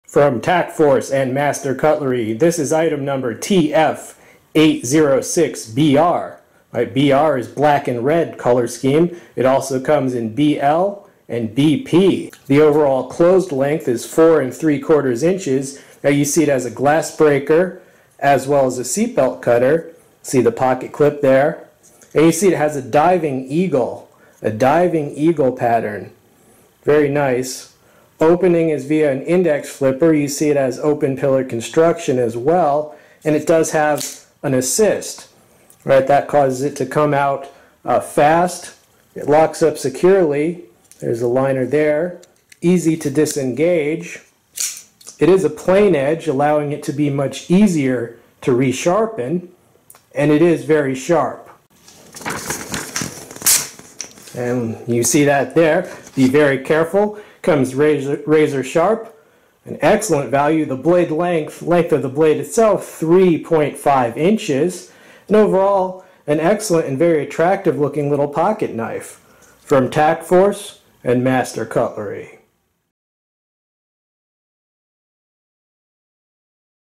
From Tac-Force and Master Cutlery, this is item number TF-806BR. Right, BR is black and red color scheme. It also comes in BL and BP. The overall closed length is 4 3/4 inches. Now you see it as a glass breaker as well as a seatbelt cutter. See the pocket clip there. And you see it has a diving eagle pattern. Very nice. Opening is via an index flipper. You see it has open pillar construction as well, and it does have an assist. Right, that causes it to come out fast. It locks up securely. There's a liner there. Easy to disengage. It is a plain edge, allowing it to be much easier to resharpen, and it is very sharp. And you see that there. Be very careful. Comes razor sharp. An excellent value. The blade length of the blade itself, 3.5 inches. And overall, an excellent and very attractive looking little pocket knife from Tac-Force and Master Cutlery.